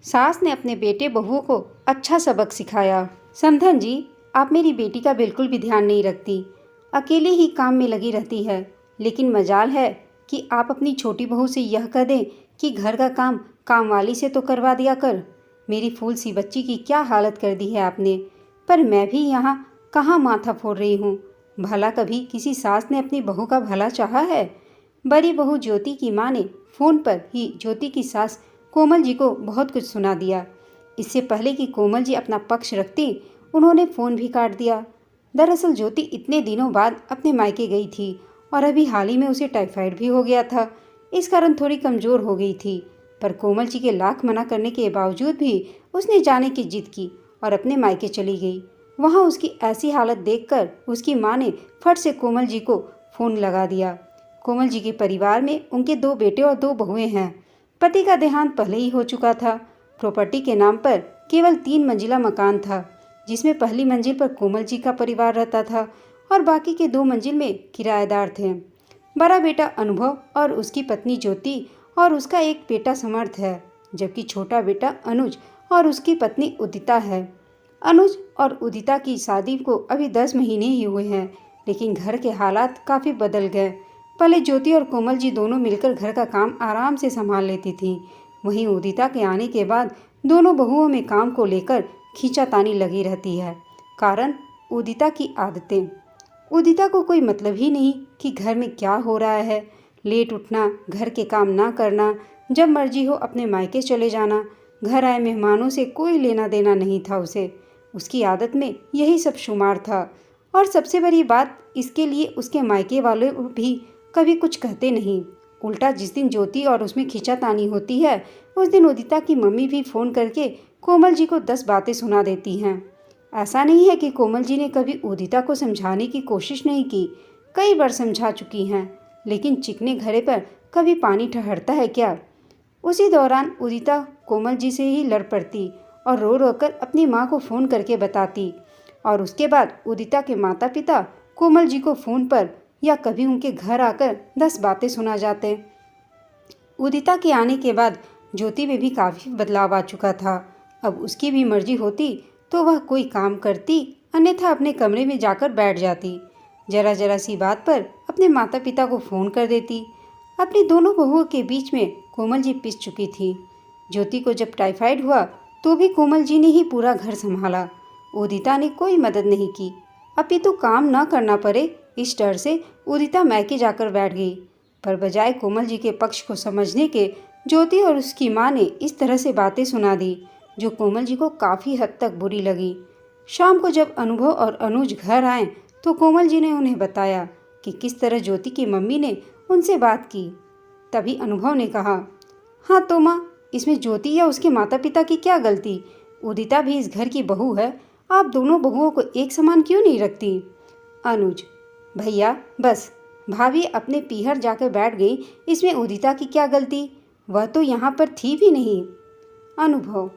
सास ने अपने बेटे बहुओं को अच्छा सबक सिखाया। समधन जी, आप मेरी बेटी का बिल्कुल भी ध्यान नहीं रखती, अकेले ही काम में लगी रहती है। लेकिन मजाल है कि आप अपनी छोटी बहू से यह कह दें कि घर का काम कामवाली से तो करवा दिया कर। मेरी फूल सी बच्ची की क्या हालत कर दी है आपने। पर मैं भी यहाँ कहाँ माथा फोड़ रही हूँ। भला कभी किसी सास ने अपनी बहू का भला चाहा है। बड़ी बहू ज्योति की माँ ने फ़ोन पर ही ज्योति की सास कोमल जी को बहुत कुछ सुना दिया। इससे पहले कि कोमल जी अपना पक्ष रखती, उन्होंने फ़ोन भी काट दिया। दरअसल ज्योति इतने दिनों बाद अपने मायके गई थी और अभी हाल ही में उसे टाइफाइड भी हो गया था। इस कारण थोड़ी कमज़ोर हो गई थी। पर कोमल जी के लाख मना करने के बावजूद भी उसने जाने की जिद की और अपने मायके चली गई। वहाँ उसकी ऐसी हालत देखकर उसकी माँ ने फट से कोमल जी को फ़ोन लगा दिया। कोमल जी के परिवार में उनके 2 बेटे और 2 बहुएं हैं। पति का देहांत पहले ही हो चुका था। प्रॉपर्टी के नाम पर केवल 3 मंजिला मकान था, जिसमें पहली मंजिल पर कोमल जी का परिवार रहता था और बाकी के 2 मंजिल में किराएदार थे। बड़ा बेटा अनुभव और उसकी पत्नी ज्योति और उसका एक बेटा समर्थ है, जबकि छोटा बेटा अनुज और उसकी पत्नी उदिता है। अनुज और उदिता की शादी को अभी 10 महीने ही हुए हैं, लेकिन घर के हालात काफ़ी बदल गए। पहले ज्योति और कोमल जी दोनों मिलकर घर का काम आराम से संभाल लेती थीं। वहीं उदिता के आने के बाद दोनों बहुओं में काम को लेकर खींचातानी लगी रहती है। कारण उदिता की आदतें। उदिता को कोई मतलब ही नहीं कि घर में क्या हो रहा है। लेट उठना, घर के काम ना करना, जब मर्जी हो अपने मायके चले जाना, घर आए मेहमानों से कोई लेना देना नहीं था उसे। उसकी आदत में यही सब शुमार था। और सबसे बड़ी बात, इसके लिए उसके मायके वाले भी कभी कुछ कहते नहीं। उल्टा जिस दिन ज्योति और उसमें खींचातानी होती है, उस दिन उदिता की मम्मी भी फ़ोन करके कोमल जी को 10 बातें सुना देती हैं। ऐसा नहीं है कि कोमल जी ने कभी उदिता को समझाने की कोशिश नहीं की, कई बार समझा चुकी हैं, लेकिन चिकने घड़े पर कभी पानी ठहरता है क्या। उसी दौरान उदिता कोमल जी से ही लड़ पड़ती और रो रो कर अपनी माँ को फ़ोन करके बताती। और उसके बाद उदिता के माता पिता कोमल जी को फ़ोन पर या कभी उनके घर आकर 10 बातें सुना जाते। उदिता के आने के बाद ज्योति में भी काफ़ी बदलाव आ चुका था। अब उसकी भी मर्जी होती तो वह कोई काम करती, अन्यथा अपने कमरे में जाकर बैठ जाती। जरा जरा सी बात पर अपने माता पिता को फ़ोन कर देती। अपनी दोनों बहुओं के बीच में कोमल जी पिस चुकी थी। ज्योति को जब टाइफाइड हुआ तो भी कोमल जी ने ही पूरा घर संभाला। उदिता ने कोई मदद नहीं की। अपितु काम ना करना पड़े इस डर से उदिता मायके जाकर बैठ गई। पर बजाय कोमल जी के पक्ष को समझने के, ज्योति और उसकी माँ ने इस तरह से बातें सुना दी जो कोमल जी को काफ़ी हद तक बुरी लगी। शाम को जब अनुभव और अनुज घर आए तो कोमल जी ने उन्हें बताया कि किस तरह ज्योति की मम्मी ने उनसे बात की। तभी अनुभव ने कहा, हाँ तो माँ, इसमें ज्योति या उसके माता पिता की क्या गलती। उदिता भी इस घर की बहू है, आप दोनों बहुओं को एक समान क्यों नहीं रखती। अनुज, भैया बस, भाभी अपने पीहर जाकर बैठ गई, इसमें उदिता की क्या गलती, वह तो यहाँ पर थी भी नहीं। अनुभव,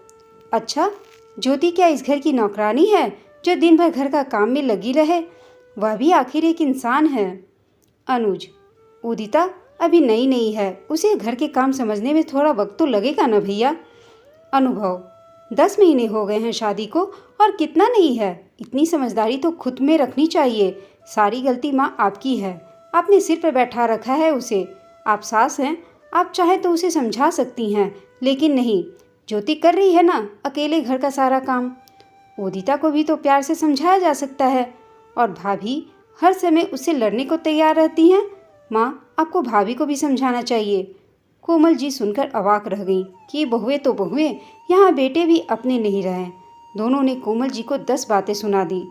अच्छा, ज्योति क्या इस घर की नौकरानी है जो दिन भर घर का काम में लगी रहे। वह भी आखिर एक इंसान है। अनुज, उदिता अभी नई नई है, उसे घर के काम समझने में थोड़ा वक्त तो लगेगा ना भैया। अनुभव, 10 महीने हो गए हैं शादी को और कितना नहीं है। इतनी समझदारी तो खुद में रखनी चाहिए। सारी गलती माँ आपकी है, आपने सिर पर बैठा रखा है उसे। आप सास हैं, आप चाहे तो उसे समझा सकती हैं, लेकिन नहीं, ज्योति कर रही है ना अकेले घर का सारा काम। उदिता को भी तो प्यार से समझाया जा सकता है। और भाभी हर समय उससे लड़ने को तैयार रहती हैं। माँ, आपको भाभी को भी समझाना चाहिए। कोमल जी सुनकर अवाक रह गई कि बहुएं तो बहुएं, यहाँ बेटे भी अपने नहीं रहे। दोनों ने कोमल जी को 10 बातें सुना दी।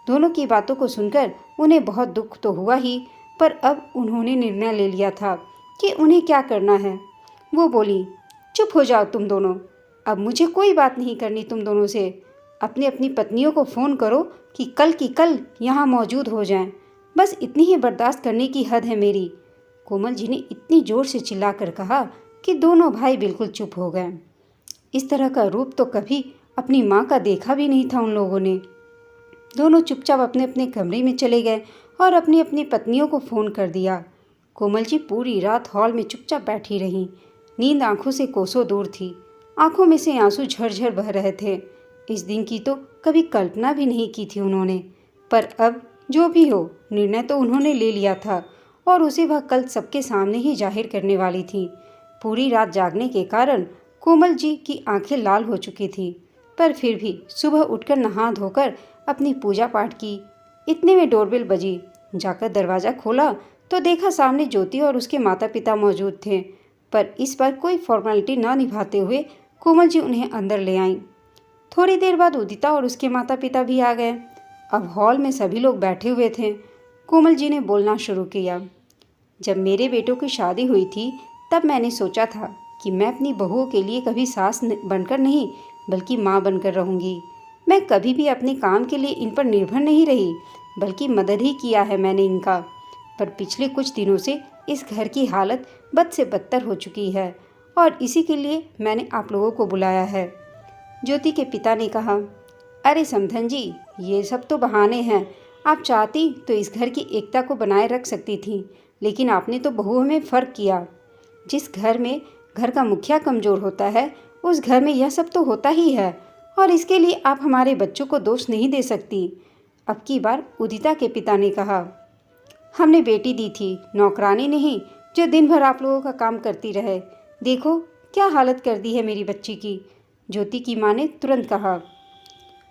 दोनों की बातों को सुनकर उन्हें बहुत दुख तो हुआ ही, पर अब उन्होंने निर्णय ले लिया था कि उन्हें क्या करना है। वो बोली, चुप हो जाओ तुम दोनों, अब मुझे कोई बात नहीं करनी तुम दोनों से। अपनी अपनी पत्नियों को फ़ोन करो कि कल की कल यहाँ मौजूद हो जाएं। बस इतनी ही बर्दाश्त करने की हद है मेरी। कोमल जी ने इतनी ज़ोर से चिल्लाकर कहा कि दोनों भाई बिल्कुल चुप हो गए। इस तरह का रूप तो कभी अपनी माँ का देखा भी नहीं था उन लोगों ने। दोनों चुपचाप अपने अपने कमरे में चले गए और अपनी अपनी पत्नियों को फ़ोन कर दिया। कोमल जी पूरी रात हॉल में चुपचाप बैठी रहीं। नींद आंखों से कोसों दूर थी। आंखों में से आंसू झरझर बह रहे थे। इस दिन की तो कभी कल्पना भी नहीं की थी उन्होंने, पर अब जो भी हो, निर्णय तो उन्होंने ले लिया था और उसे वह कल सबके सामने ही जाहिर करने वाली थी। पूरी रात जागने के कारण कोमल जी की आंखें लाल हो चुकी थी, पर फिर भी सुबह उठकर नहा धोकर अपनी पूजा पाठ की। इतने में डोरबेल बजी। जाकर दरवाज़ा खोला तो देखा सामने ज्योति और उसके माता पिता मौजूद थे, पर इस बार कोई फॉर्मेलिटी न निभाते हुए कोमल जी उन्हें अंदर ले आईं। थोड़ी देर बाद उदिता और उसके माता पिता भी आ गए। अब हॉल में सभी लोग बैठे हुए थे। कोमल जी ने बोलना शुरू किया। जब मेरे बेटों की शादी हुई थी तब मैंने सोचा था कि मैं अपनी बहुओं के लिए कभी सास बनकर नहीं बल्कि माँ बनकर रहूँगी। मैं कभी भी अपने काम के लिए इन पर निर्भर नहीं रही, बल्कि मदद ही किया है मैंने इनका। पर पिछले कुछ दिनों से इस घर की हालत बद से बदतर हो चुकी है और इसी के लिए मैंने आप लोगों को बुलाया है। ज्योति के पिता ने कहा, अरे समधन जी, ये सब तो बहाने हैं। आप चाहती तो इस घर की एकता को बनाए रख सकती थी, लेकिन आपने तो बहुओं में फ़र्क किया। जिस घर में घर का मुखिया कमज़ोर होता है उस घर में यह सब तो होता ही है, और इसके लिए आप हमारे बच्चों को दोष नहीं दे सकती। अब की बार उदिता के पिता ने कहा, हमने बेटी दी थी, नौकरानी नहीं जो दिन भर आप लोगों का काम करती रहे। देखो क्या हालत कर दी है मेरी बच्ची की। ज्योति की माँ ने तुरंत कहा,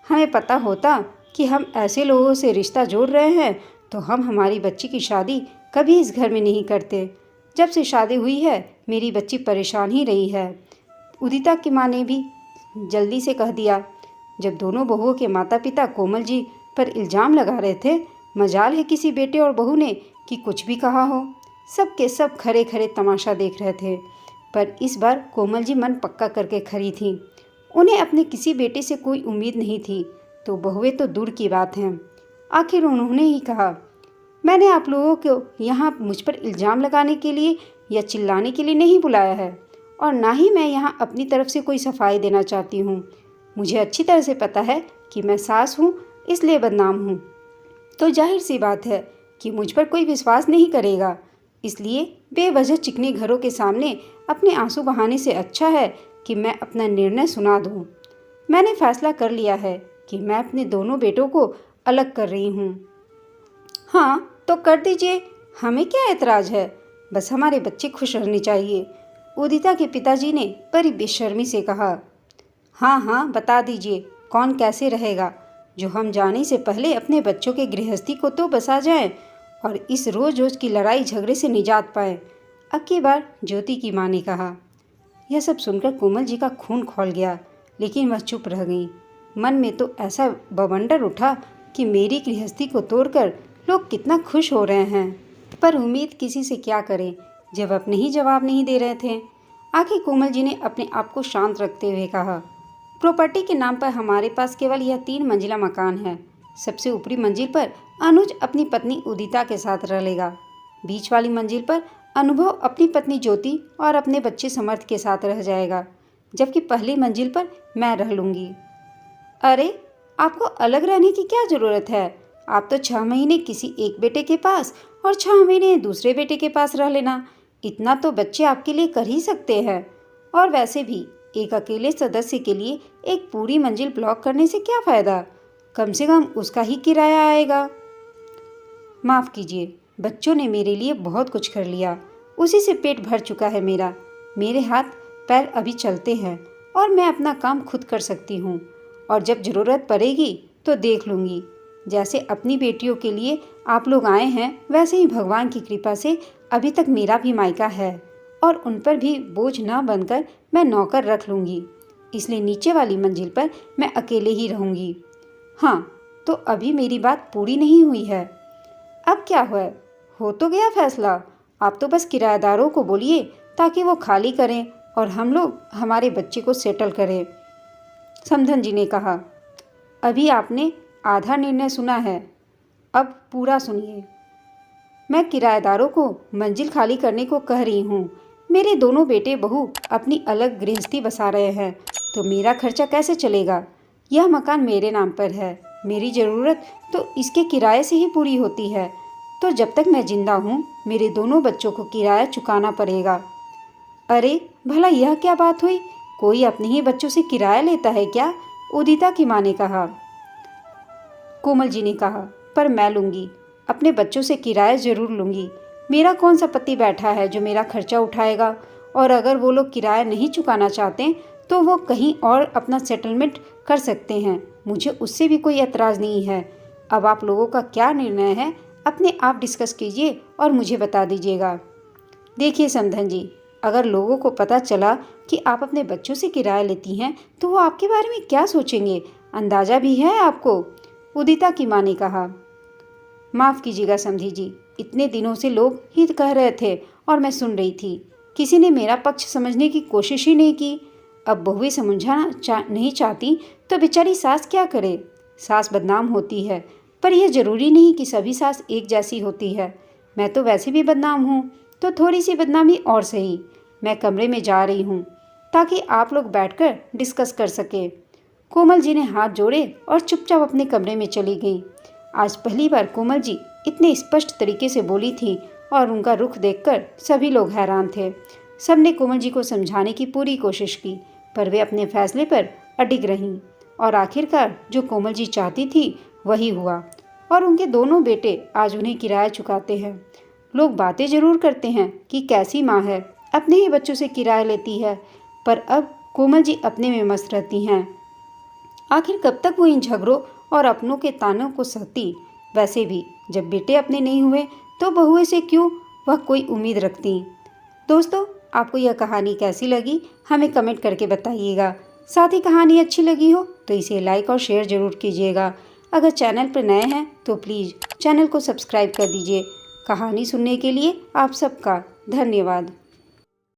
हमें पता होता कि हम ऐसे लोगों से रिश्ता जोड़ रहे हैं तो हम हमारी बच्ची की शादी कभी इस घर में नहीं करते। जब से शादी हुई है मेरी बच्ची परेशान ही रही है। उदिता की माँ ने भी जल्दी से कह दिया। जब दोनों बहुओं के माता पिता कोमल जी पर इल्ज़ाम लगा रहे थे, मजाल है किसी बेटे और बहू ने कि कुछ भी कहा हो। सब के सब खड़े खड़े तमाशा देख रहे थे, पर इस बार कोमल जी मन पक्का करके खड़ी थीं। उन्हें अपने किसी बेटे से कोई उम्मीद नहीं थी, तो बहुएं तो दूर की बात हैं। आखिर उन्होंने ही कहा, मैंने आप लोगों को यहाँ मुझ पर इल्ज़ाम लगाने के लिए या चिल्लाने के लिए नहीं बुलाया है, और ना ही मैं यहाँ अपनी तरफ से कोई सफाई देना चाहती हूँ। मुझे अच्छी तरह से पता है कि मैं सास हूँ, इसलिए बदनाम हूँ, तो जाहिर सी बात है कि मुझ पर कोई विश्वास नहीं करेगा। इसलिए बेवजह चिकने घरों के सामने अपने आंसू बहाने से अच्छा है कि मैं अपना निर्णय सुना दूँ। मैंने फैसला कर लिया है कि मैं अपने दोनों बेटों को अलग कर रही हूँ। हाँ तो कर दीजिए, हमें क्या एतराज़ है, बस हमारे बच्चे खुश रहने चाहिए। उदिता के पिताजी ने बड़ी बेशर्मी से कहा। हाँ हाँ बता दीजिए कौन कैसे रहेगा, जो हम जाने से पहले अपने बच्चों के गृहस्थी को तो बसा जाए और इस रोज़ रोज़ की लड़ाई झगड़े से निजात पाए। अब की बार ज्योति की माँ ने कहा। यह सब सुनकर कोमल जी का खून खौल गया, लेकिन वह चुप रह गई। मन में तो ऐसा बवंडर उठा कि मेरी गृहस्थी को तोड़कर लोग कितना खुश हो रहे हैं, पर उम्मीद किसी से क्या करें जब अपने ही जवाब नहीं दे रहे थे। आखिर कोमल जी ने अपने आप को शांत रखते हुए कहा, प्रॉपर्टी के नाम पर हमारे पास केवल यह 3 मंजिला मकान है। सबसे ऊपरी मंजिल पर अनुज अपनी पत्नी उदिता के साथ रह लेगा। बीच वाली मंजिल पर अनुभव अपनी पत्नी ज्योति और अपने बच्चे समर्थ के साथ रह जाएगा, जबकि पहली मंजिल पर मैं रह लूँगी। अरे आपको अलग रहने की क्या ज़रूरत है? आप तो 6 महीने किसी एक बेटे के पास और 6 महीने दूसरे बेटे के पास रह लेना। इतना तो बच्चे आपके लिए कर ही सकते हैं। और वैसे भी एक अकेले सदस्य के लिए एक पूरी मंजिल ब्लॉक करने से क्या फ़ायदा? कम से कम उसका ही किराया आएगा। माफ़ कीजिए, बच्चों ने मेरे लिए बहुत कुछ कर लिया, उसी से पेट भर चुका है मेरा। मेरे हाथ पैर अभी चलते हैं और मैं अपना काम खुद कर सकती हूँ, और जब ज़रूरत पड़ेगी तो देख लूँगी। जैसे अपनी बेटियों के लिए आप लोग आए हैं, वैसे ही भगवान की कृपा से अभी तक मेरा भी मायका है, और उन पर भी बोझ ना बनकर मैं नौकर रख लूँगी। इसलिए नीचे वाली मंजिल पर मैं अकेले ही रहूँगी। हाँ, तो अभी मेरी बात पूरी नहीं हुई है। अब क्या हुआ? हो तो गया फैसला। आप तो बस किराएदारों को बोलिए ताकि वो खाली करें और हम लोग हमारे बच्चे को सेटल करें। समधन जी ने कहा। अभी आपने आधा निर्णय सुना है, अब पूरा सुनिए। मैं किराएदारों को मंजिल खाली करने को कह रही हूँ। मेरे दोनों बेटे बहू अपनी अलग गृहस्थी बसा रहे हैं, तो मेरा खर्चा कैसे चलेगा? यह मकान मेरे नाम पर है, मेरी ज़रूरत तो इसके किराए से ही पूरी होती है, तो जब तक मैं जिंदा हूँ मेरे दोनों बच्चों को किराया चुकाना पड़ेगा। अरे भला यह क्या बात हुई? कोई अपने ही बच्चों से किराया लेता है क्या? उदिता की माँ ने कहा। कोमल जी ने कहा, पर मैं लूँगी, अपने बच्चों से किराया ज़रूर लूँगी। मेरा कौन सा पति बैठा है जो मेरा खर्चा उठाएगा, और अगर वो लोग किराया नहीं चुकाना चाहते तो वो कहीं और अपना सेटलमेंट कर सकते हैं, मुझे उससे भी कोई एतराज़ नहीं है। अब आप लोगों का क्या निर्णय है, अपने आप डिस्कस कीजिए और मुझे बता दीजिएगा। देखिए समधन जी, अगर लोगों को पता चला कि आप अपने बच्चों से किराया लेती हैं तो वो आपके बारे में क्या सोचेंगे, अंदाज़ा भी है आपको? उदिता की माँ ने कहा। माफ़ कीजिएगा समधी जी, इतने दिनों से लोग ही कह रहे थे और मैं सुन रही थी, किसी ने मेरा पक्ष समझने की कोशिश ही नहीं की। अब बहुएं समझाना नहीं चाहती तो बेचारी सास क्या करे? सास बदनाम होती है, पर यह ज़रूरी नहीं कि सभी सास एक जैसी होती है। मैं तो वैसे भी बदनाम हूँ, तो थोड़ी सी बदनामी और सही। मैं कमरे में जा रही हूँ ताकि आप लोग बैठकर डिस्कस कर सके। कोमल जी ने हाथ जोड़े और चुपचाप अपने कमरे में चली गई। आज पहली बार कोमल जी इतने स्पष्ट तरीके से बोली थी और उनका रुख देखकर सभी लोग हैरान थे। सबने कोमल जी को समझाने की पूरी कोशिश की, पर वे अपने फैसले पर अडिग रहीं और आखिरकार जो कोमल जी चाहती थी वही हुआ, और उनके दोनों बेटे आज उन्हें किराया चुकाते हैं। लोग बातें ज़रूर करते हैं कि कैसी माँ है, अपने ही बच्चों से किराया लेती है, पर अब कोमल जी अपने में मस्त रहती हैं। आखिर कब तक वो इन झगड़ों और अपनों के तानों को सहती? वैसे भी जब बेटे अपने नहीं हुए तो बहुएं से क्यों वह कोई उम्मीद रखती? दोस्तों, आपको यह कहानी कैसी लगी हमें कमेंट करके बताइएगा। साथ ही कहानी अच्छी लगी हो तो इसे लाइक और शेयर ज़रूर कीजिएगा। अगर चैनल पर नए हैं तो प्लीज़ चैनल को सब्सक्राइब कर दीजिए। कहानी सुनने के लिए आप सबका धन्यवाद।